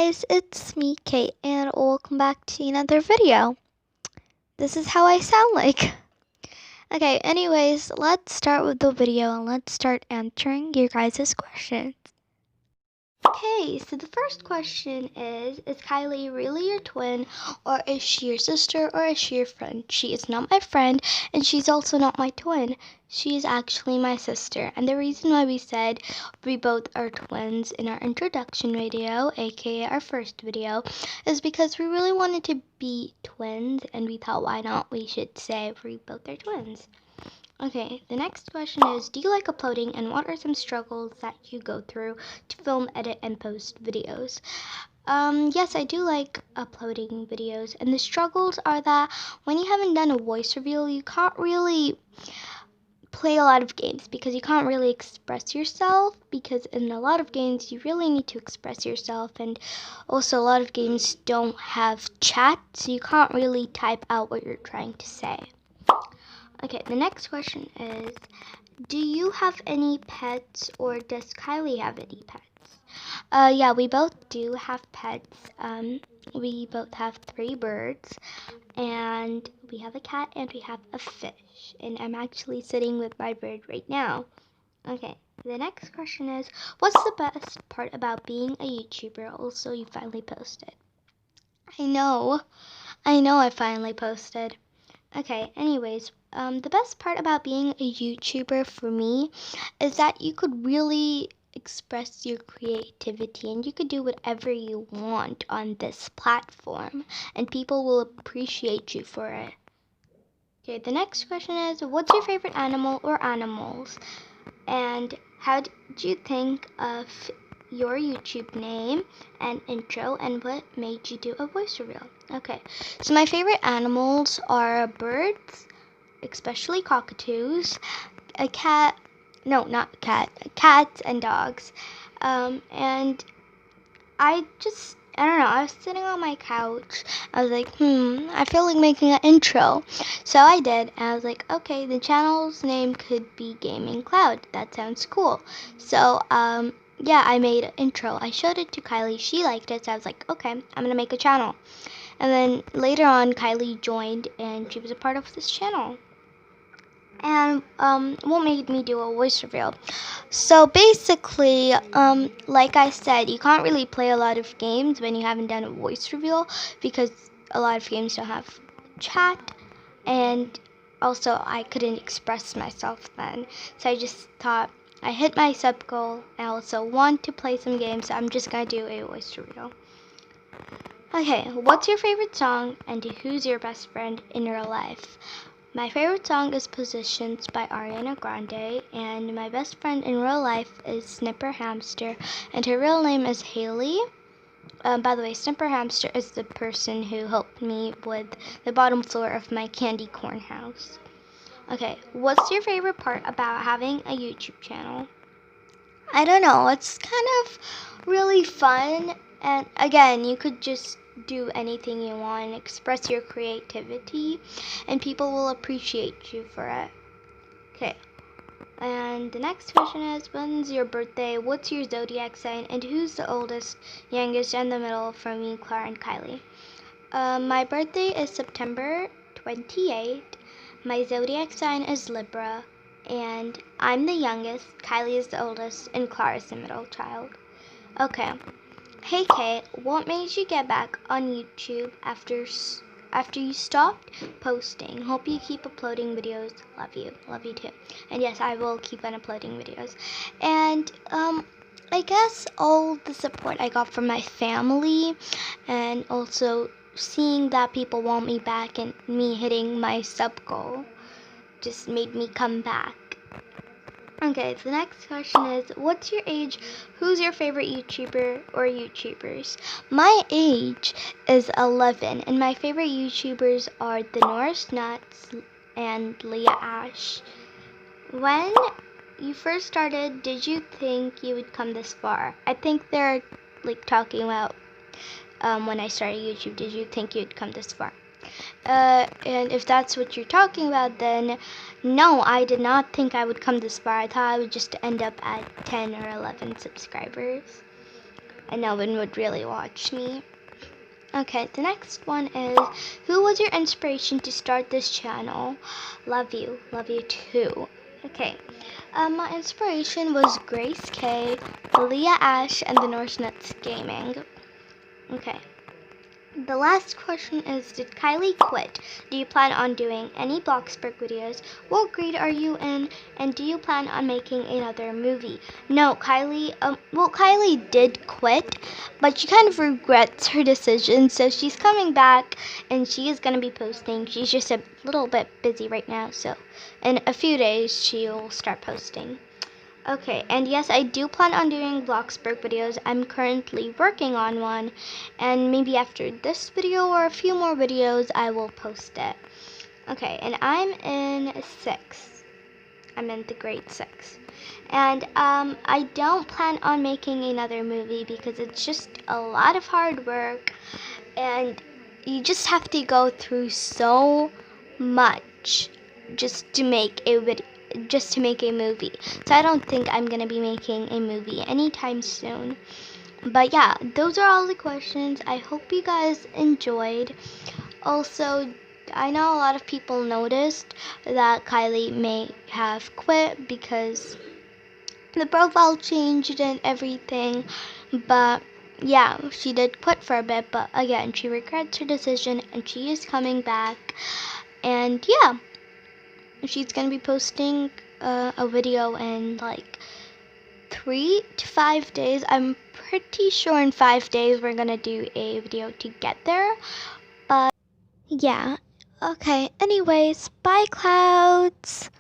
guys, it's me, Kate, and welcome back to another video. This is how I sound like. Okay, anyways, let's start with the video and let's start answering your guys' questions. Okay, so the first question is Kylie really your twin, or is she your sister, or is she your friend? She is not my friend, and she's also not my twin. She is actually my sister, and the reason why we said we both are twins in our introduction video, aka our first video, is because we really wanted to be twins, and we thought why not we should say we both are twins. Okay, the next question is, do you like uploading, and what are some struggles that you go through to film, edit, and post videos? Yes, I do like uploading videos, and the struggles are that when you haven't done a voice reveal, you can't really play a lot of games because you can't really express yourself, because in a lot of games you really need to express yourself, and also a lot of games don't have chat, so you can't really type out what you're trying to say. Okay, the next question is, do you have any pets, or does Kylie have any pets? Yeah, we both do have pets. We both have 3 birds, and we have a cat, and we have a fish. And I'm actually sitting with my bird right now. Okay, the next question is, what's the best part about being a YouTuber? Also, you finally posted. I know I finally posted. Okay, anyways, the best part about being a YouTuber for me is that you could really express your creativity, and you could do whatever you want on this platform, and people will appreciate you for it. Okay, the next question is, what's your favorite animal or animals? And how did you think of your YouTube name and intro, and what made you do a voice reveal? Okay, so my favorite animals are birds, especially cockatoos, a cat, no, not cat, cats and dogs. And I don't know, I was sitting on my couch. I was like, I feel like making an intro. So I did, and I was like, okay, the channel's name could be Gaming Cloud. That sounds cool. So, yeah, I made an intro. I showed it to Kylie. She liked it, so I was like, okay, I'm gonna make a channel. And then later on, Kylie joined, and she was a part of this channel. And what made me do a voice reveal? So basically, like I said, you can't really play a lot of games when you haven't done a voice reveal, because a lot of games don't have chat, and also I couldn't express myself then. So I just thought I hit my sub goal. I also want to play some games, so I'm just gonna do a voice reveal. Okay, what's your favorite song, and who's your best friend in real life? My favorite song is Positions by Ariana Grande, and my best friend in real life is Snipper Hamster, and her real name is Haley. By the way, Snipper Hamster is the person who helped me with the bottom floor of my candy corn house. Okay, what's your favorite part about having a YouTube channel? I don't know, it's kind of really fun, and again, you could just do anything you want, express your creativity, and people will appreciate you for it. Okay, and the next question is, when's your birthday, what's your zodiac sign, and who's the oldest, youngest, and the middle from me, Clara, and Kylie? My birthday is September 28th. My zodiac sign is Libra, and I'm the youngest, Kylie is the oldest, and Clara is the middle child. Okay. Hey Kate, what made you get back on YouTube after you stopped posting? Hope you keep uploading videos. Love you. Love you too. And yes, I will keep on uploading videos. And I guess all the support I got from my family, and also seeing that people want me back, and me hitting my sub goal just made me come back. Okay, the next question is, what's your age? Who's your favorite YouTuber or YouTubers? My age is 11, and my favorite YouTubers are the Norris Nuts and Leah Ash. When you first started, did you think you would come this far? I think they're like talking about when I started YouTube, did you think you'd come this far? And if that's what you're talking about, then no, I did not think I would come this far. I thought I would just end up at 10 or 11 subscribers. and no one would really watch me. Okay, the next one is, who was your inspiration to start this channel? Love you too. Okay, my inspiration was Grace K, Leah Ash, and the Norse Nuts Gaming. Okay. The last question is, did Kylie quit? Do you plan on doing any Bloxburg videos? What grade are you in? And do you plan on making another movie? No, Kylie, Kylie did quit, but she kind of regrets her decision, so she's coming back, and she is going to be posting. She's just a little bit busy right now, so in a few days, she'll start posting. Okay, and yes, I do plan on doing Bloxburg videos. I'm currently working on one, and maybe after this video or a few more videos, I will post it. Okay, and I'm in 6th. I'm in the grade 6. And I don't plan on making another movie because it's just a lot of hard work, and you just have to go through so much just to make a video. Just to make a movie. So I don't think I'm gonna be making a movie anytime soon. But yeah, those are all the questions. I hope you guys enjoyed. Also, I know a lot of people noticed that Kylie may have quit because the profile changed and everything. But yeah, she did quit for a bit, but again, she regrets her decision and she is coming back. And yeah, she's gonna be posting a video in like 3 to 5 days. I'm pretty sure in 5 days we're gonna do a video together. But yeah, okay. Anyways, bye, clouds.